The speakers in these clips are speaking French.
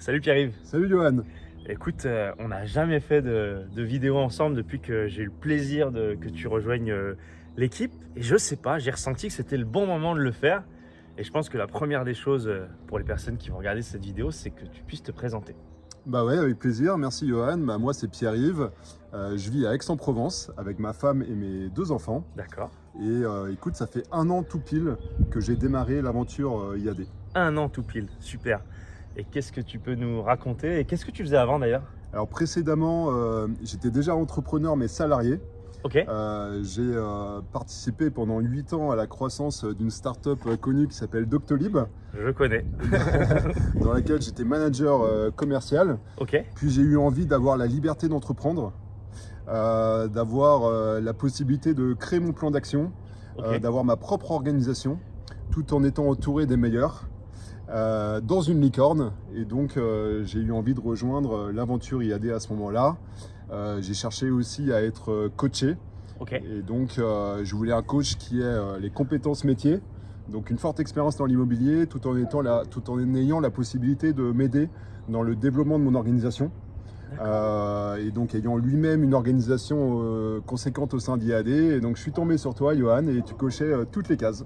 Salut Pierre-Yves. Salut Johan. Écoute, on n'a jamais fait de vidéo ensemble depuis que j'ai eu le plaisir que tu rejoignes l'équipe. Et je sais pas, j'ai ressenti que c'était le bon moment de le faire. Et je pense que la première des choses pour les personnes qui vont regarder cette vidéo, c'est que tu puisses te présenter. Bah ouais, avec plaisir. Merci Johan. Moi c'est Pierre-Yves. Je vis à Aix-en-Provence avec ma femme et mes 2 enfants. D'accord. Et écoute, ça fait 1 an tout pile que j'ai démarré l'aventure IAD. 1 an tout pile, super. Et qu'est-ce que tu peux nous raconter? Et qu'est-ce que tu faisais avant d'ailleurs? Alors précédemment, j'étais déjà entrepreneur mais salarié. Ok. J'ai participé pendant 8 ans à la croissance d'une start-up connue qui s'appelle Doctolib, Je connais. dans laquelle j'étais manager commercial. Ok. Puis j'ai eu envie d'avoir la liberté d'entreprendre, d'avoir la possibilité de créer mon plan d'action, Ok. d'avoir ma propre organisation, tout en étant entouré des meilleurs, dans une licorne. Et donc j'ai eu envie de rejoindre l'aventure IAD à ce moment-là. J'ai cherché aussi à être coaché. Ok. Et donc je voulais un coach qui ait les compétences métiers, donc une forte expérience dans l'immobilier, tout en ayant la possibilité de m'aider dans le développement de mon organisation. Et donc ayant lui-même une organisation conséquente au sein d'IAD. Et donc je suis tombé sur toi Johan et tu cochais toutes les cases.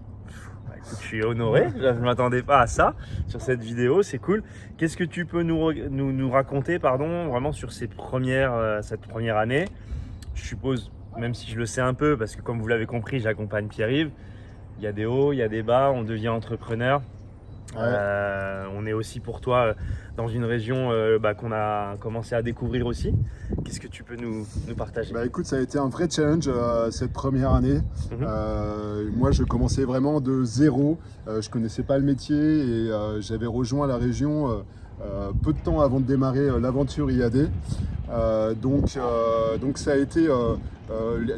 Bah, écoute, je suis honoré, je ne m'attendais pas à ça sur cette vidéo, c'est cool. Qu'est-ce que tu peux nous raconter vraiment sur cette première année? Je suppose, même si je le sais un peu, parce que comme vous l'avez compris, j'accompagne Pierre-Yves. Il y a des hauts, il y a des bas, on devient entrepreneur. On est aussi pour toi dans une région qu'on a commencé à découvrir aussi. Qu'est-ce que tu peux nous partager? Bah écoute, ça a été un vrai challenge cette première année. Moi je commençais vraiment de zéro, je connaissais pas le métier et j'avais rejoint la région peu de temps avant de démarrer l'aventure IAD. Donc ça a été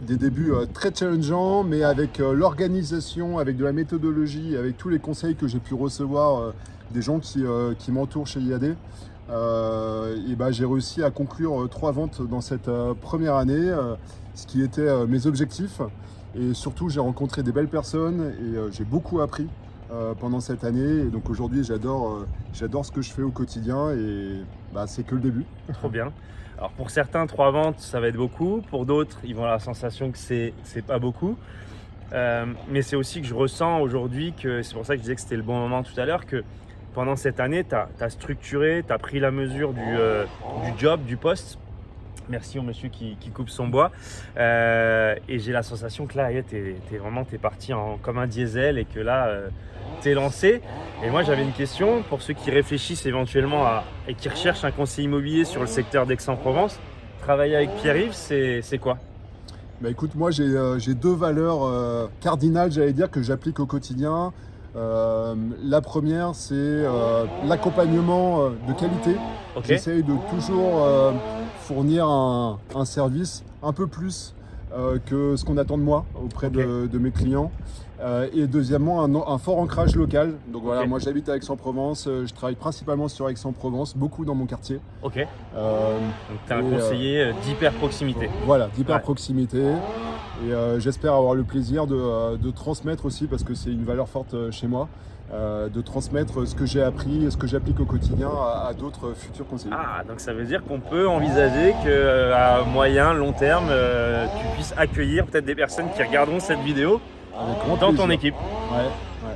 des débuts très challengeants, mais avec l'organisation, avec de la méthodologie, avec tous les conseils que j'ai pu recevoir des gens qui m'entourent chez IAD. J'ai réussi à conclure 3 ventes dans cette première année, ce qui était mes objectifs. Et surtout, j'ai rencontré des belles personnes et j'ai beaucoup appris pendant cette année. Et donc aujourd'hui, j'adore ce que je fais au quotidien et c'est que le début. Trop bien. Alors pour certains, 3 ventes, ça va être beaucoup. Pour d'autres, ils vont avoir la sensation que c'est pas beaucoup. Mais c'est aussi que je ressens aujourd'hui que, c'est pour ça que je disais que c'était le bon moment tout à l'heure, que pendant cette année, tu as structuré, tu as pris la mesure du job, du poste. Merci au monsieur qui coupe son bois. Et j'ai la sensation que là, t'es parti comme un diesel et que là, t'es lancé. Et moi, j'avais une question pour ceux qui réfléchissent éventuellement et qui recherchent un conseiller immobilier sur le secteur d'Aix-en-Provence. Travailler avec Pierre-Yves, c'est quoi? Bah écoute, moi j'ai 2 valeurs cardinales, j'allais dire, que j'applique au quotidien. La première, c'est l'accompagnement de qualité. Ok. J'essaye de toujours fournir un service un peu plus que ce qu'on attend de moi auprès de mes clients. Et deuxièmement, un fort ancrage local. Donc voilà, Ok. moi j'habite à Aix-en-Provence, je travaille principalement sur Aix-en-Provence, beaucoup dans mon quartier. Ok. Donc tu es un Et, conseiller d'hyper proximité. Voilà, d'hyper proximité. Et j'espère avoir le plaisir de transmettre aussi, parce que c'est une valeur forte chez moi, de transmettre ce que j'ai appris et ce que j'applique au quotidien à d'autres futurs conseillers. Ah, donc ça veut dire qu'on peut envisager qu'à moyen, long terme, tu puisses accueillir peut-être des personnes qui regarderont cette vidéo Avec grand dans ton plaisir. équipe. Ouais.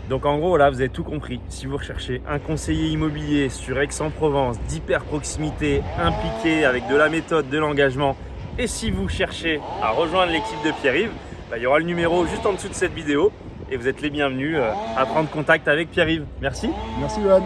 Donc en gros, là, vous avez tout compris. Si vous recherchez un conseiller immobilier sur Aix-en-Provence, d'hyper proximité, impliqué avec de la méthode, de l'engagement, et si vous cherchez à rejoindre l'équipe de Pierre-Yves, il y aura le numéro juste en dessous de cette vidéo et vous êtes les bienvenus à prendre contact avec Pierre-Yves. Merci. Merci Johan.